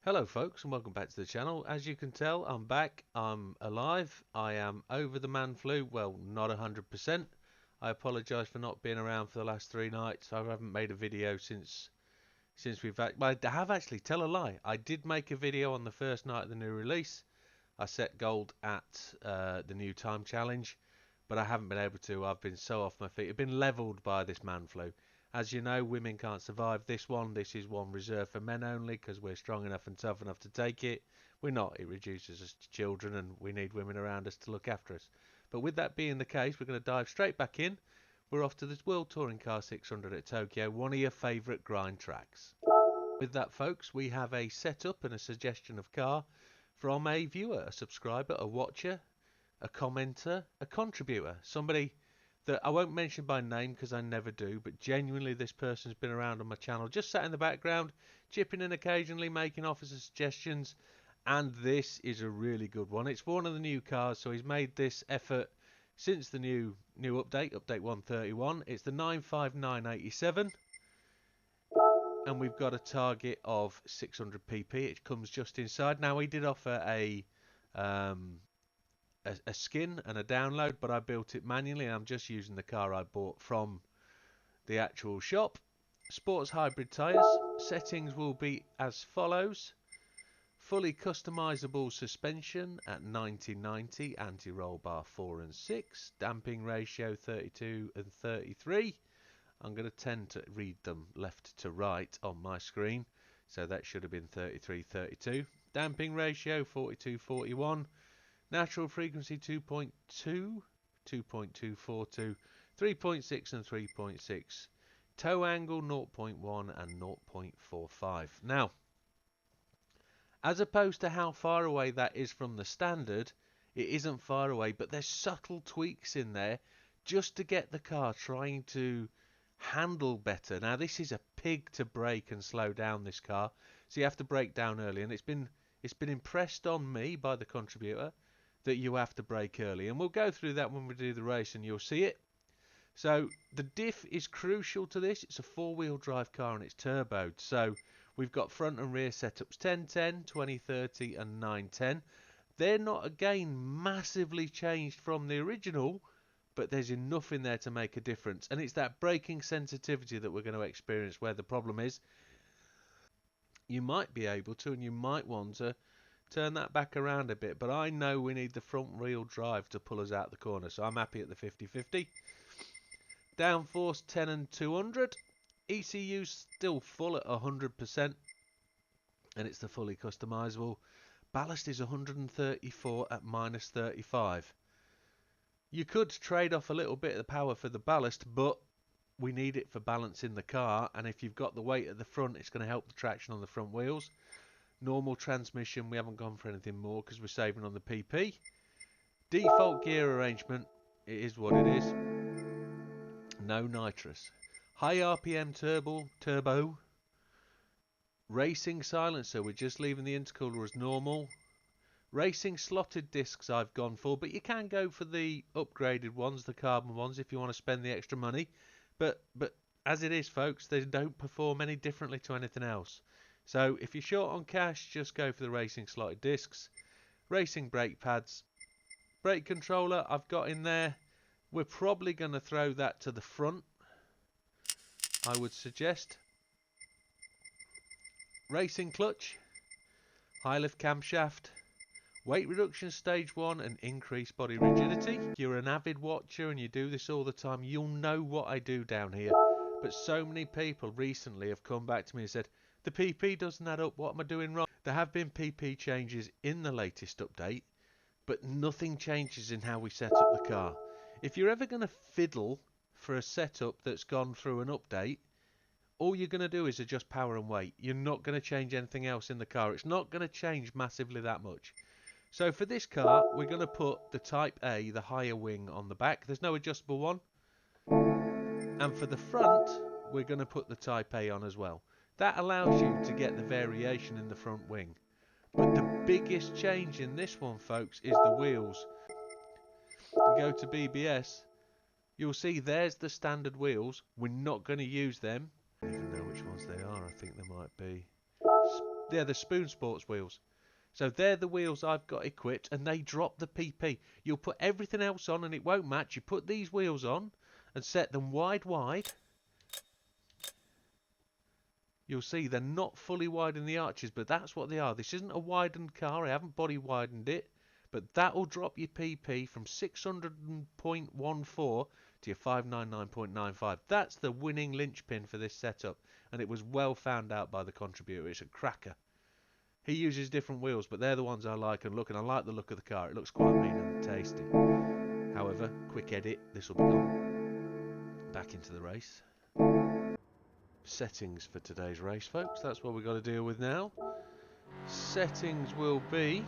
Hello folks and welcome back to the channel. As you can tell, I'm back, I'm alive, I am over the man flu, well not 100%. I apologise for not being around for the last 3 nights. I haven't made a video since we've I have actually, tell a lie, I did make a video on the first night of the new release. I set gold at the new time challenge, but I haven't been able to. I've been so off my feet. I've been levelled by this man flu. As you know, women can't survive this one. This is one reserved for men only because we're strong enough and tough enough to take it. We're not. It reduces us to children and we need women around us to look after us. But with that being the case, we're going to dive straight back in. We're off to this World Touring Car 600 at Tokyo, one of your favourite grind tracks. With that, folks, we have a setup and a suggestion of car from a viewer, a subscriber, a watcher, a commenter, a contributor, somebody that I won't mention by name because I never do, but genuinely this person's been around on my channel, just sat in the background, chipping in occasionally, making offers and suggestions, and this is a really good one. It's one of the new cars, so he's made this effort since the new update 131. It's the 95987, and we've got a target of 600 pp. It comes just inside. Now he did offer a skin and a download, but I built it manually and I'm just using the car I bought from the actual shop. Sports hybrid tyres. Settings will be as follows: fully customizable suspension at 90/90, anti-roll bar 4 and 6, damping ratio 32 and 33. I'm going to tend to read them left to right on my screen, so that should have been 33/32. Damping ratio 42/41. Natural frequency 2.2, 2.242, 3.6 and 3.6. Toe angle 0.1 and 0.45. Now, as opposed to how far away that is from the standard, it isn't far away, but there's subtle tweaks in there just to get the car trying to handle better. Now, this is a pig to brake and slow down, this car, so you have to brake down early, and it's been impressed on me by the contributor that you have to brake early, and we'll go through that when we do the race and you'll see it. So the diff is crucial to this. It's a 4-wheel drive car and it's turboed, so we've got front and rear setups 1010, 2030 and 910. They're not again massively changed from the original, but there's enough in there to make a difference, and it's that braking sensitivity that we're going to experience where the problem is. You might be able to, and you might want to turn that back around a bit, but I know we need the front wheel drive to pull us out the corner, so I'm happy at the 50/50. Downforce 10 and 200. ECU still full at 100%, and it's the fully customizable. Ballast is 134 at minus 35. You could trade off a little bit of the power for the ballast, but we need it for balancing the car, and if you've got the weight at the front, it's going to help the traction on the front wheels. Normal transmission, we haven't gone for anything more because we're saving on the PP. Default gear arrangement, it is what it is. No nitrous. High RPM turbo. Racing silencer, we're just leaving the intercooler as normal. Racing slotted discs I've gone for, but you can go for the upgraded ones, the carbon ones, if you want to spend the extra money. But as it is, folks, they don't perform any differently to anything else. So if you're short on cash, just go for the racing slotted discs. Racing brake pads. Brake controller I've got in there. We're probably going to throw that to the front, I would suggest. Racing clutch. High lift camshaft. Weight reduction stage 1 and increased body rigidity. If you're an avid watcher and you do this all the time, you'll know what I do down here. But so many people recently have come back to me and said, the PP doesn't add up, what am I doing wrong? There have been PP changes in the latest update, but nothing changes in how we set up the car. If you're ever going to fiddle for a setup that's gone through an update, all you're going to do is adjust power and weight. You're not going to change anything else in the car. It's not going to change massively that much. So for this car, we're going to put the Type A, the higher wing, on the back. There's no adjustable one. And for the front, we're going to put the Type A on as well. That allows you to get the variation in the front wing. But the biggest change in this one, folks, is the wheels. You go to BBS, you'll see there's the standard wheels. We're not going to use them. I don't even know which ones they are. I think they might be They're the Spoon Sports wheels. So they're the wheels I've got equipped, and they drop the PP. You'll put everything else on and it won't match. You put these wheels on and set them wide. You'll see they're not fully wide in the arches, but that's what they are. This isn't a widened car. I haven't body widened it. But that will drop your PP from 600.14 to your 599.95. That's the winning linchpin for this setup. And it was well found out by the contributor. It's a cracker. He uses different wheels, but they're the ones I like and look, and I like the look of the car. It looks quite mean and tasty. However, quick edit, this will be gone. Back into the race. Settings for today's race, folks. That's what we've got to deal with now. Settings will be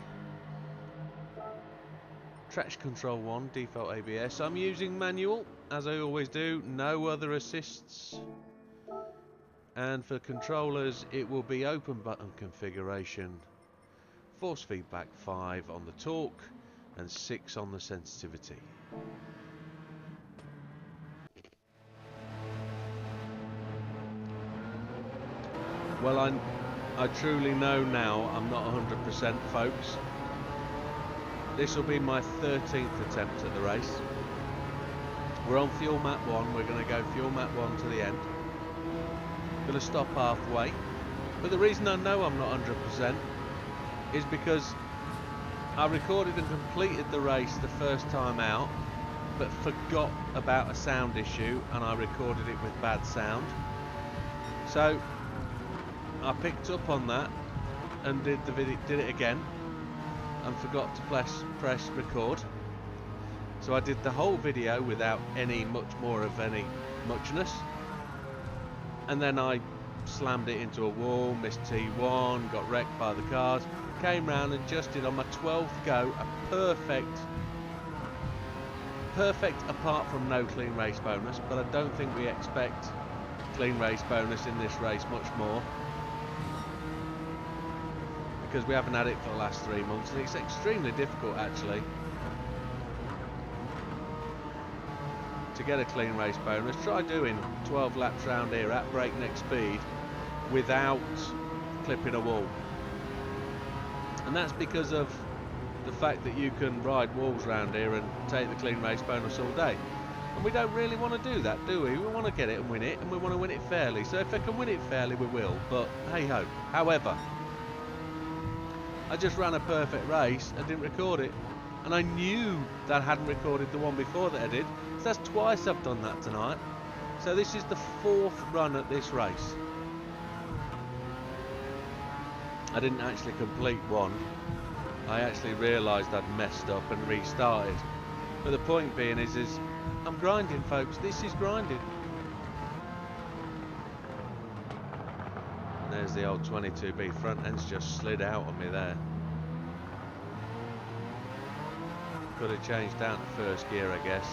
traction control 1, default ABS. I'm using manual, as I always do. No other assists. And for controllers, it will be open button configuration, force feedback 5 on the torque, and 6 on the sensitivity. Well, I truly know now I'm not 100%, folks. This will be my 13th attempt at the race. We're on fuel map 1, we're going to go fuel map 1 to the end. Going to stop halfway, but the reason I know I'm not 100% is because I recorded and completed the race the first time out, but forgot about a sound issue and I recorded it with bad sound. So I picked up on that and did it again and forgot to press record. So I did the whole video without any muchness. And then I slammed it into a wall, missed T1, got wrecked by the cars, came round and adjusted on my 12th go, a perfect apart from no clean race bonus, but I don't think we expect clean race bonus in this race much more, because we haven't had it for the last 3 months and it's extremely difficult actually to get a clean race bonus. Try doing 12 laps round here at breakneck speed without clipping a wall, and that's because of the fact that you can ride walls round here and take the clean race bonus all day, and we don't really want to do that, do we? We want to get it and win it, and we want to win it fairly. So if I can win it fairly, we will, but hey ho. However, I just ran a perfect race and didn't record it, and I knew that I hadn't recorded the one before that I did. So that's twice I've done that tonight. So this is the 4th run at this race. I didn't actually complete one. I actually realised I'd messed up and restarted. But the point being is I'm grinding, folks. This is grinding. And there's the old 22B front end's just slid out on me there. Could have changed down to first gear, I guess.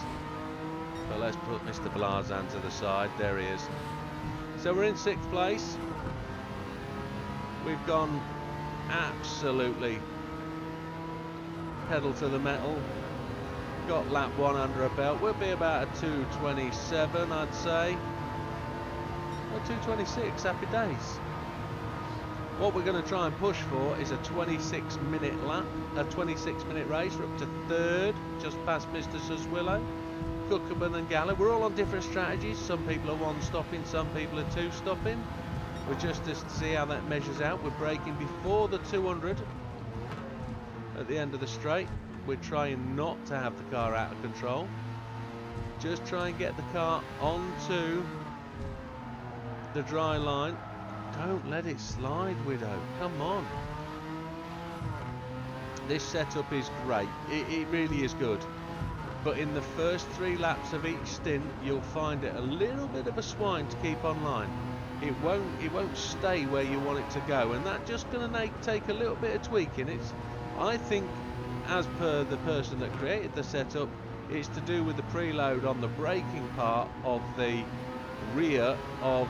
But let's put Mr. Blazan to the side. There he is. So we're in 6th place. We've gone absolutely pedal to the metal. Got lap 1 under a belt. We'll be about a 2:27, I'd say. Or 2:26, happy days. What we're going to try and push for is a 26-minute lap, a 26-minute race. We're up to 3rd, just past Mr. Suswillow, Cookerman and Gallo. We're all on different strategies. Some people are 1-stopping, some people are 2-stopping. We're just to see how that measures out. We're braking before the 200 at the end of the straight. We're trying not to have the car out of control. Just try and get the car onto the dry line. Don't let it slide, Widow. Come on. This setup is great. It really is good. But in the first 3 laps of each stint, you'll find it a little bit of a swine to keep online. It won't stay where you want it to go, and that's just going to take a little bit of tweaking. I think, as per the person that created the setup, it's to do with the preload on the braking part of the rear of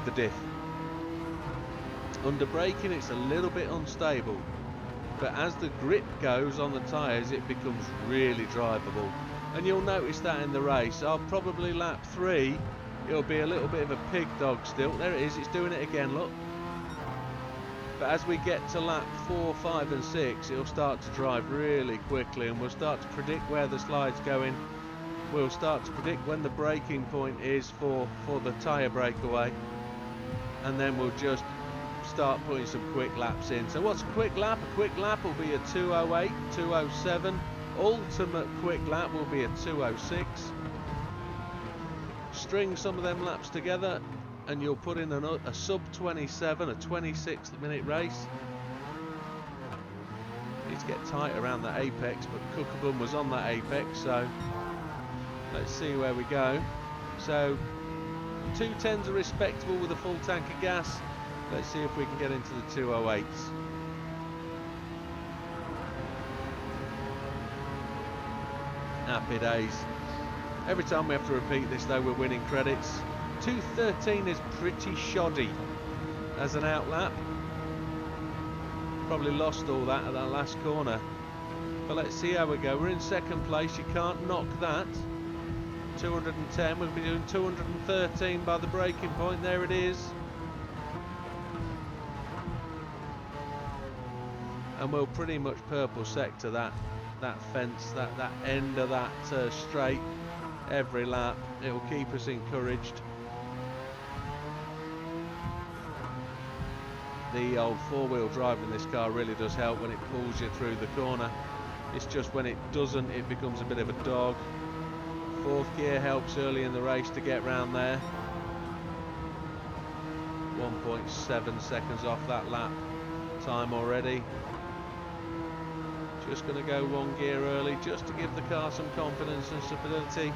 the diff. Under braking it's a little bit unstable, but as the grip goes on the tyres it becomes really drivable, and you'll notice that in the race. I'll probably lap 3, it'll be a little bit of a pig dog still. There it is, it's doing it again, look. But as we get to lap 4, 5 and 6, it'll start to drive really quickly, and we'll start to predict where the slide's going. We'll start to predict when the braking point is for the tyre breakaway, and then we'll just start putting some quick laps in. So what's a quick lap? A quick lap will be a 2:08, 2:07. Ultimate quick lap will be a 2:06. String some of them laps together and you'll put in a sub 27, a 26-minute race. Need to get tight around that apex, but Cookabun was on that apex, so let's see where we go. So 210s are respectable with a full tank of gas. Let's see if we can get into the 208s. Happy days. Every time we have to repeat this though, we're winning credits. 213 is pretty shoddy as an outlap. Probably lost all that at that last corner. But let's see how we go. We're in second place, you can't knock that. 210, we'll be doing 213 by the breaking point, there it is. And we'll pretty much purple sector that fence, that end of that straight every lap. It will keep us encouraged. The old four-wheel drive in this car really does help when it pulls you through the corner. It's just when it doesn't, it becomes a bit of a dog. Fourth gear helps early in the race to get round there. 1.7 seconds off that lap time already. Just going to go one gear early just to give the car some confidence and stability.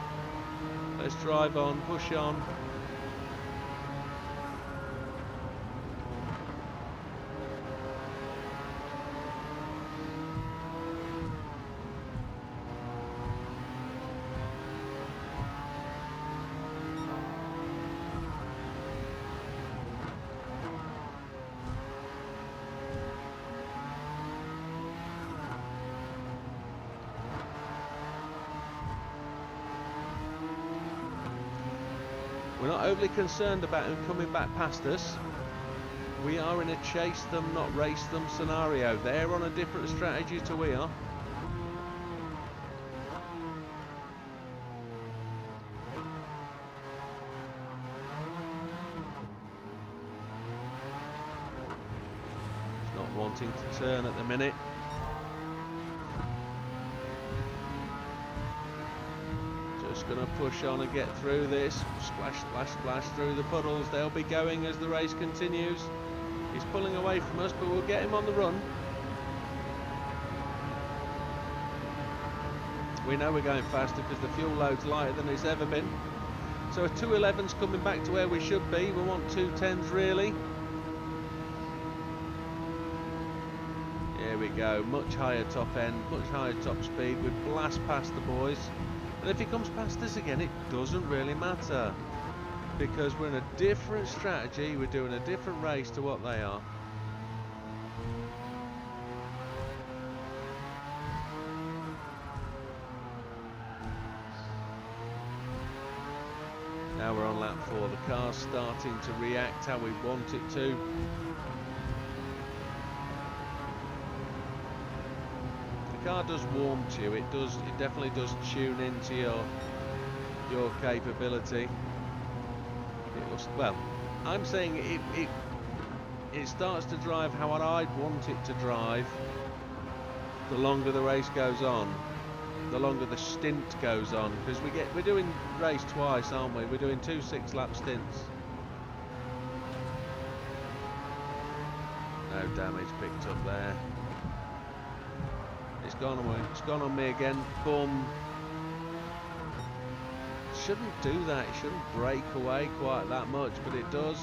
Let's drive on, push on. We're not overly concerned about him coming back past us. We are in a chase them, not race them scenario. They're on a different strategy to we are. Not wanting to turn at the minute. Going to push on and get through this. Splash, splash, splash through the puddles. They'll be going as the race continues. He's pulling away from us, but we'll get him on the run. We know we're going faster because the fuel load's lighter than it's ever been. So a 211's coming back to where we should be. We want 210s really. Here we go. Much higher top end, much higher top speed. We blast past the boys. And if he comes past us again, it doesn't really matter, because we're in a different strategy, we're doing a different race to what they are. Now we're on lap 4, the car's starting to react how we want it to. The car does warm to you, it definitely does tune into your capability. Well, I'm saying it starts to drive how I'd want it to drive the longer the race goes on, the longer the stint goes on, because we're doing race twice, aren't we? We're doing 2 6-lap stints. No damage picked up there. It's gone away. It's gone on me again. Boom. Shouldn't do that. It shouldn't break away quite that much, but it does.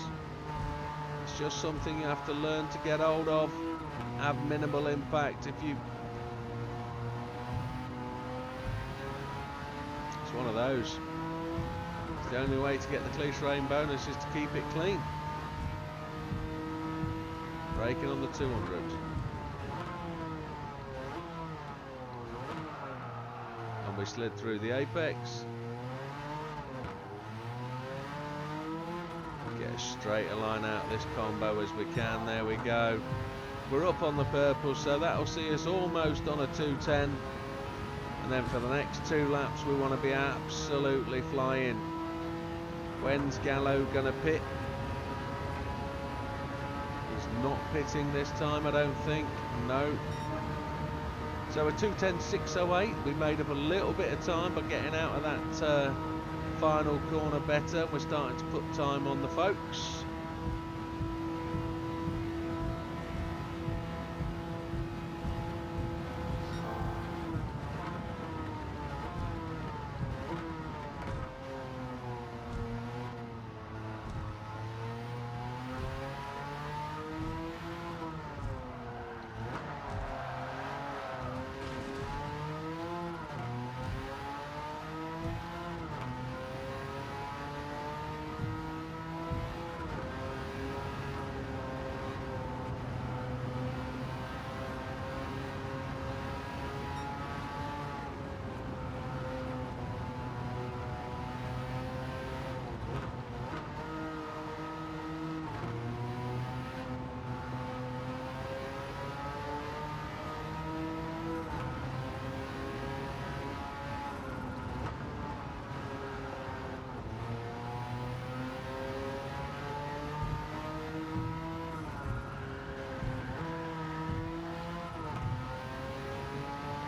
It's just something you have to learn to get hold of. Have minimal impact. It's one of those. It's the only way to get the clean rain bonus is to keep it clean. Braking on the 200. We slid through the apex. Get as straight a line out of this combo as we can. There we go. We're up on the purple, so that'll see us almost on a 210. And then for the next 2 laps, we want to be absolutely flying. When's Gallo gonna pit? He's not pitting this time, I don't think. No. So a 2:10.608. We made up a little bit of time by getting out of that final corner better. We're starting to put time on the folks.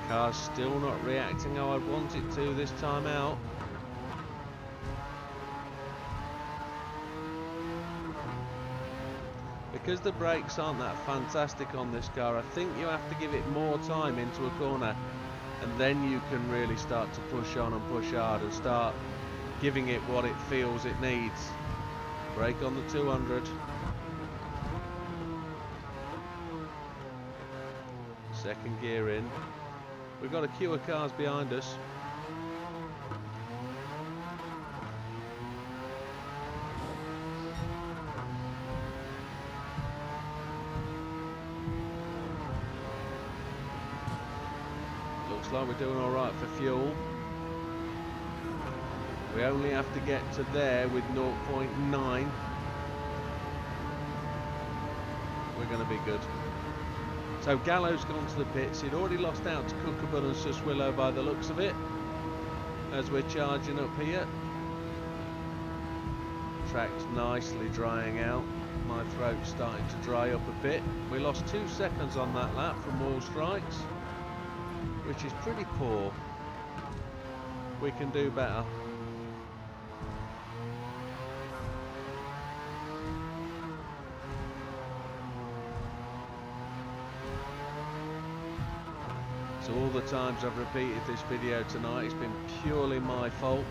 Car's still not reacting how I'd want it to this time out. Because the brakes aren't that fantastic on this car, I think you have to give it more time into a corner, and then you can really start to push on and push hard and start giving it what it feels it needs. Brake on the 200. Second gear in. We've got a queue of cars behind us. Looks like we're doing alright for fuel. We only have to get to there with 0.9. We're going to be good. So Gallo's gone to the pits. He'd already lost out to Cookabun and Suswillow by the looks of it, as we're charging up here. Track's nicely drying out. My throat's starting to dry up a bit. We lost 2 seconds on that lap from wall strikes, which is pretty poor. We can do better. So all the times I've repeated this video tonight, it's been purely my fault.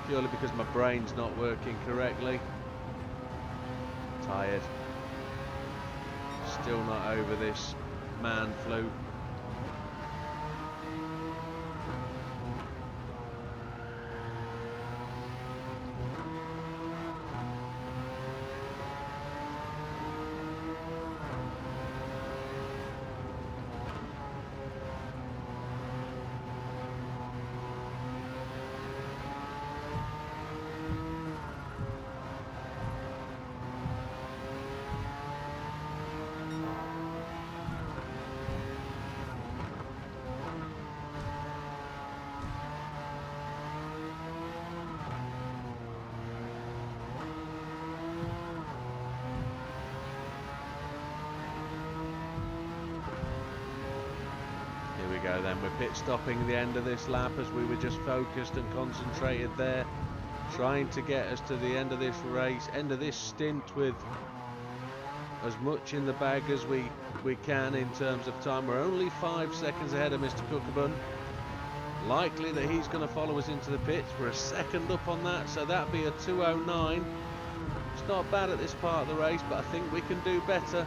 Purely because my brain's not working correctly. Tired. Still not over this man flu. Go then, we're pit stopping the end of this lap as we were just focused and concentrated there, trying to get us to the end of this race, end of this stint with as much in the bag as we can in terms of time. We're only 5 seconds ahead of Mr. Cookabun. Likely that he's going to follow us into the pits. We're a second up on that, so that'd be a 2:09. It's not bad at this part of the race, but I think we can do better.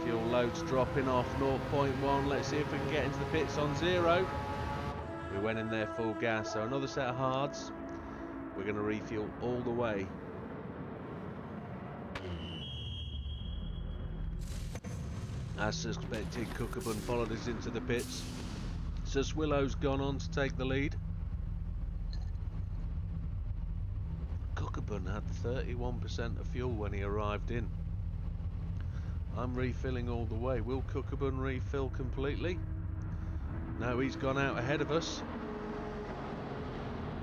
Fuel load's dropping off 0.1. Let's see if we can get into the pits on 0. We went in there full gas, so another set of hards. We're going to refuel all the way. As suspected, Cookabun followed us into the pits. Suswillow's gone on to take the lead. Cookabun had 31% of fuel when he arrived in. I'm refilling all the way. Will Cookabun refill completely? No, he's gone out ahead of us.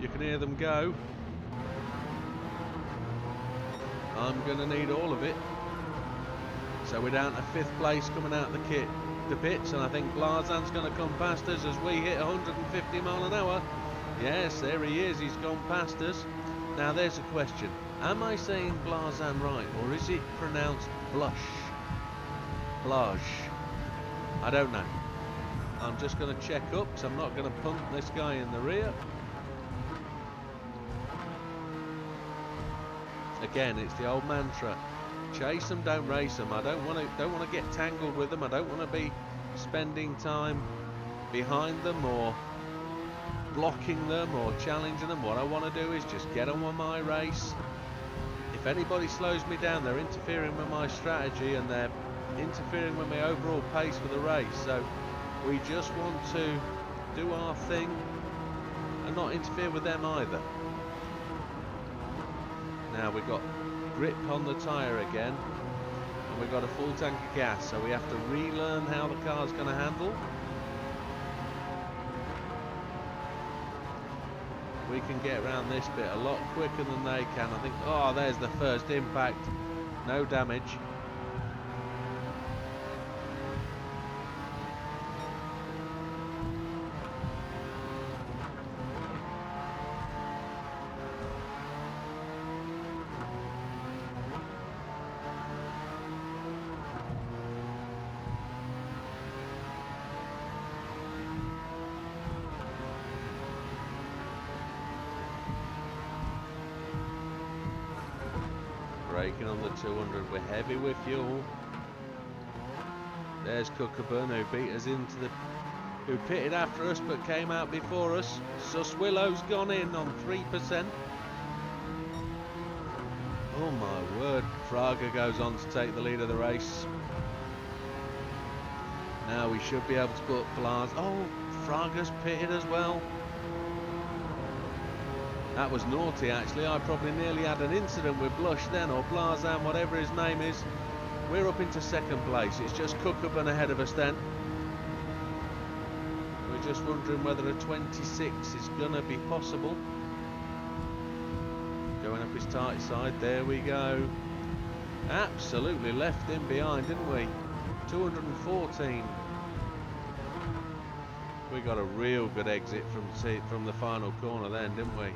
You can hear them go. I'm going to need all of it. So we're down to 5th place coming out the pits, and I think Blazan's going to come past us as we hit 150 mile an hour. Yes, there he is. He's gone past us. Now there's a question. Am I saying Blazan right, or is it pronounced blush? Blush. I don't know. I'm just going to check up, because I'm not going to punt this guy in the rear. Again, it's the old mantra: chase them, don't race them. I don't want to get tangled with them. I don't want to be spending time behind them or blocking them or challenging them. What I want to do is just get on with my race. If anybody slows me down, they're interfering with my strategy and they're interfering with my overall pace for the race. So we just want to do our thing and not interfere with them either. Now we've got grip on the tyre again, and we've got a full tank of gas, so we have to relearn how the car's going to handle. We can get around this bit a lot quicker than they can. I think, oh, there's the first impact. No damage. Braking on the 200, we're heavy with fuel. There's Cookabun, who beat us who pitted after us but came out before us. Suswillow's gone in on 3%. Oh my word, Fraga goes on to take the lead of the race. Now we should be able to put Blas. Oh, Fraga's pitted as well. That was naughty actually. I probably nearly had an incident with Blush then, or Blazan, whatever his name is. We're up into 2nd place. It's just Cookabun ahead of us then. We're just wondering whether a 26 is going to be possible. Going up his tight side. There we go. Absolutely left him behind, didn't we? 214. We got a real good exit from the final corner then, didn't we?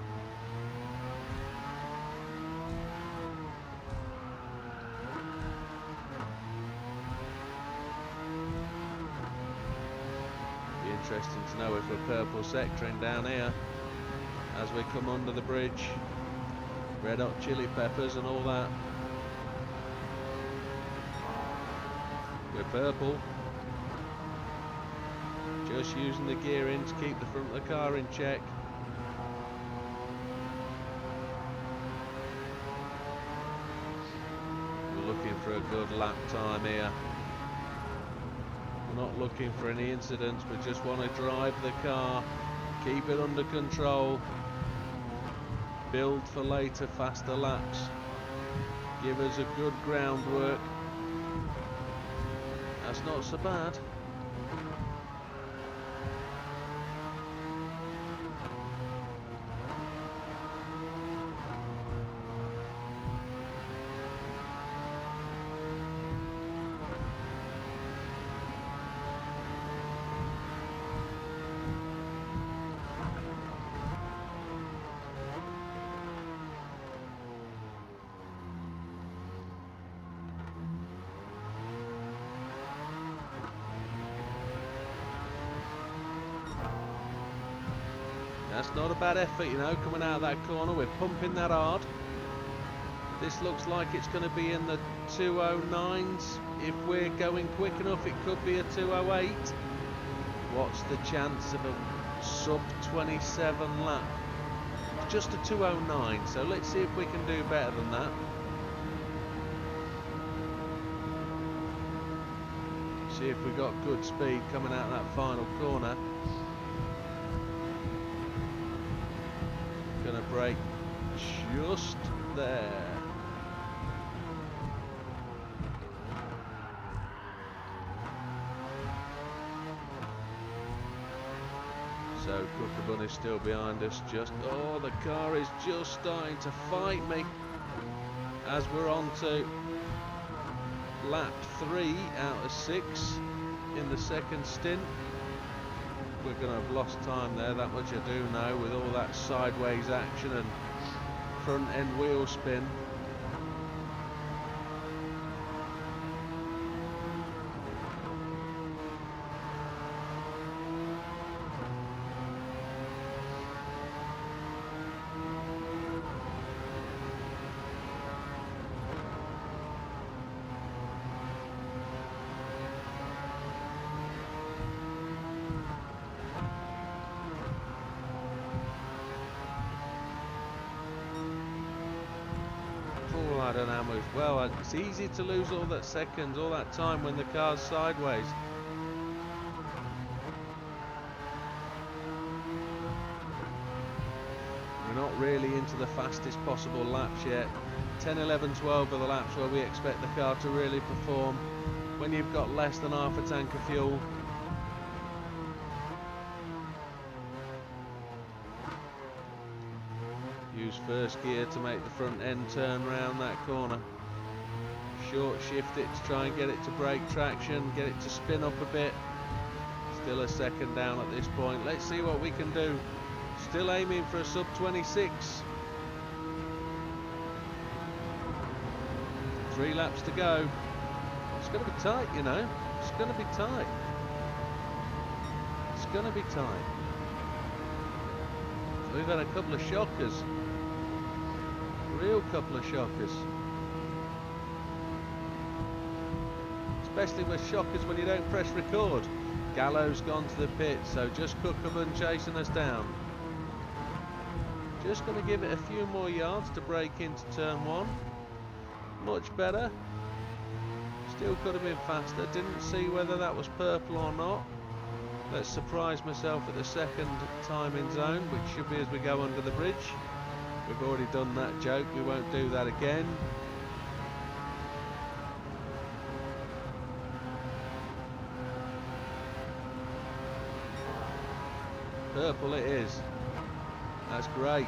Interesting to know if we're purple sectoring down here as we come under the bridge. Red hot chili peppers and all that. We're purple. Just using the gearing to keep the front of the car in check. We're looking for a good lap time here. We're not looking for any incidents, we just want to drive the car, keep it under control, build for later faster laps, give us a good groundwork. That's not so bad. That's not a bad effort, you know, coming out of that corner. We're pumping that hard. This looks like it's going to be in the 209s. If we're going quick enough, it could be a 208. What's the chance of a sub 27 lap? It's just a 209, so let's see if we can do better than that. See if we got good speed coming out of that final corner. Gonna brake just there. So Cookabun is still behind us. Oh, the car is just starting to fight me as we're on to lap 3 out of 6 in the second stint. We're going to have lost time there, that much I do know, with all that sideways action and front end wheel spin. I don't know how much. Well, it's easy to lose all that seconds, all that time when the car's sideways. We're not really into the fastest possible laps yet. 10, 11, 12 are the laps where we expect the car to really perform. When you've got less than half a tank of fuel. Use first gear to make the front end turn round that corner. Short shift it to try and get it to break traction, get it to spin up a bit. Still a second down at this point. Let's see what we can do. Still aiming for a sub 26. 3 laps to go. It's going to be tight, you know. It's going to be tight. It's going to be tight. We've had a couple of shockers. Real couple of shockers. Especially with shockers when you don't press record. Gallo's gone to the pit, so just Cookabun chasing us down. Just going to give it a few more yards to break into turn 1. Much better. Still could have been faster. Didn't see whether that was purple or not. Let's surprise myself at the second timing zone, which should be as we go under the bridge. We've already done that joke, we won't do that again. Purple it is. That's great.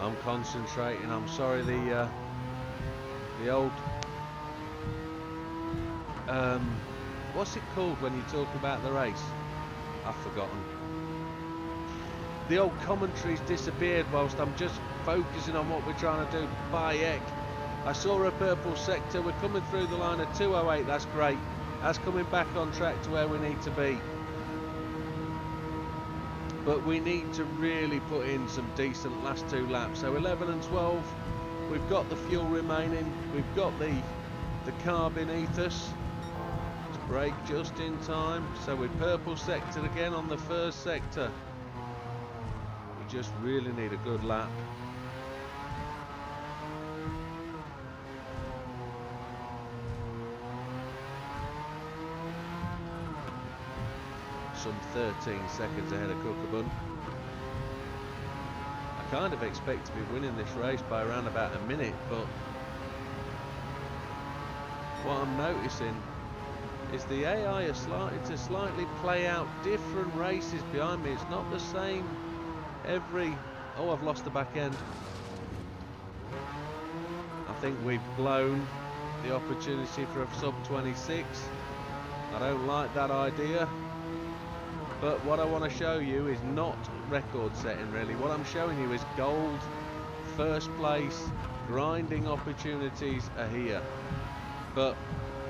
I'm concentrating. I'm sorry, the old what's it called when you talk about the race? I've forgotten. The old commentary's disappeared whilst I'm just focusing on what we're trying to do. By heck, I saw a purple sector. We're coming through the line at 2:08. That's great. That's coming back on track to where we need to be. But we need to really put in some decent last 2 laps. So 11 and 12, we've got the fuel remaining, we've got the car beneath us to brake just in time. So we're purple sectored again on the first sector. We just really need a good lap. Some 13 seconds ahead of Cookabun. I kind of expect to be winning this race by around about a minute, but what I'm noticing is the AI is starting to slightly play out different races behind me. It's not the same every... Oh, I've lost the back end. I think we've blown the opportunity for a sub 26. I don't like that idea. But what I want to show you is not record setting really. What I'm showing you is gold, first place, grinding opportunities are here. But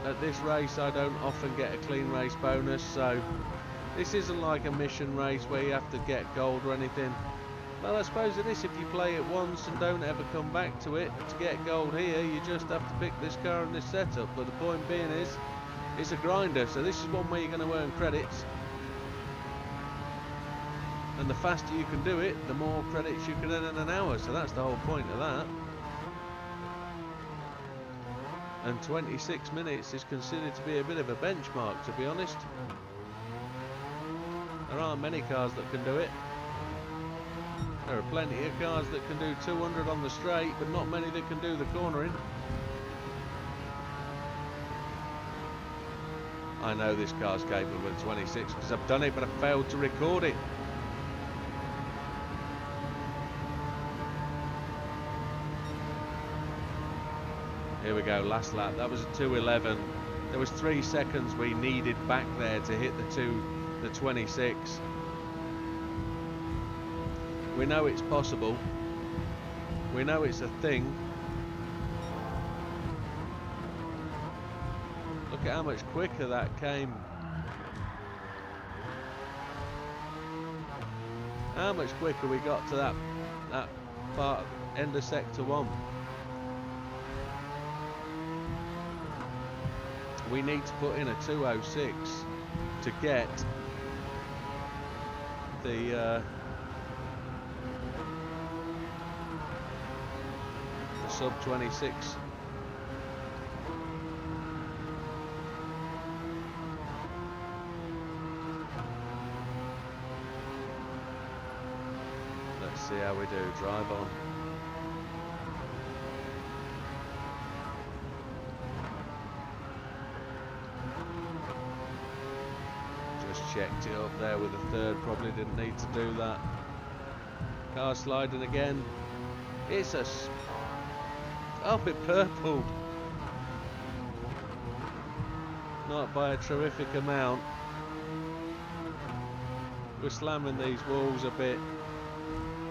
at this race I don't often get a clean race bonus, so this isn't like a mission race where you have to get gold or anything. Well, I suppose it is if you play it once and don't ever come back to it. To get gold here, you just have to pick this car and this setup. But the point being is, it's a grinder, so this is one where you're going to earn credits. And the faster you can do it, the more credits you can earn in an hour. So that's the whole point of that. And 26 minutes is considered to be a bit of a benchmark, to be honest. There aren't many cars that can do it. There are plenty of cars that can do 200 on the straight, but not many that can do the cornering. I know this car's capable of 26 because I've done it, but I failed to record it. Here we go, last lap. That was a 2:11. There was 3 seconds we needed back there to hit the 26. We know it's possible. We know it's a thing. Look at how much quicker that came. How much quicker we got to that part, end of sector 1. We need to put in a 2:06 to get the sub 26. Let's see how we do. Drive on. Checked it up there with a third, probably didn't need to do that. Car sliding again. It's a bit purple. Not by a terrific amount. We're slamming these walls a bit.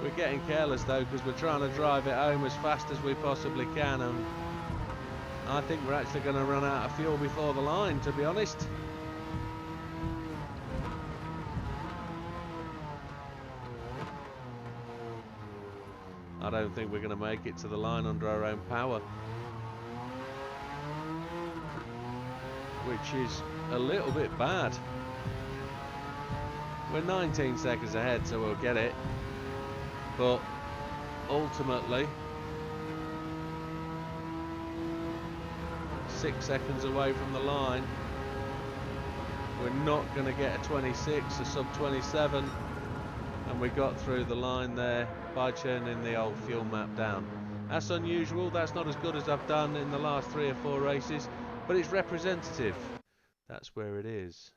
We're getting careless though because we're trying to drive it home as fast as we possibly can, and I think we're actually going to run out of fuel before the line, to be honest. I don't think we're going to make it to the line under our own power, which is a little bit bad. We're 19 seconds ahead, so we'll get it, but ultimately 6 seconds away from the line. We're not going to get a 26, a sub 27, and we got through the line there by turning the old fuel map down. That's unusual. That's not as good as I've done in the last 3 or 4 races, but it's representative. That's where it is.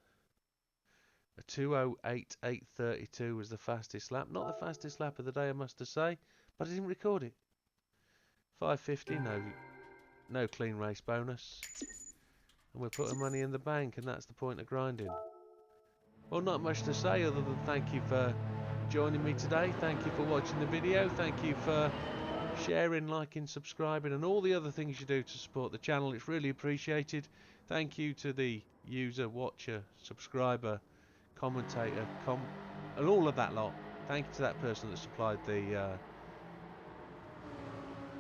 A 2:08.832 was the fastest lap. Not the fastest lap of the day, I must say, but I didn't record it. 5:50, no clean race bonus, and we're putting money in the bank, and that's the point of grinding. Well, not much to say other than thank you for joining me today. Thank you for watching the video. Thank you for sharing, liking, subscribing, and all the other things you do to support the channel. It's really appreciated. Thank you to the user, watcher, subscriber, commentator, and all of that lot. Thank you to that person that supplied the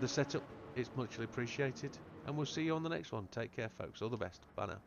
setup. It's muchly appreciated, and we'll see you on the next one. Take care, folks. All the best. Bye now.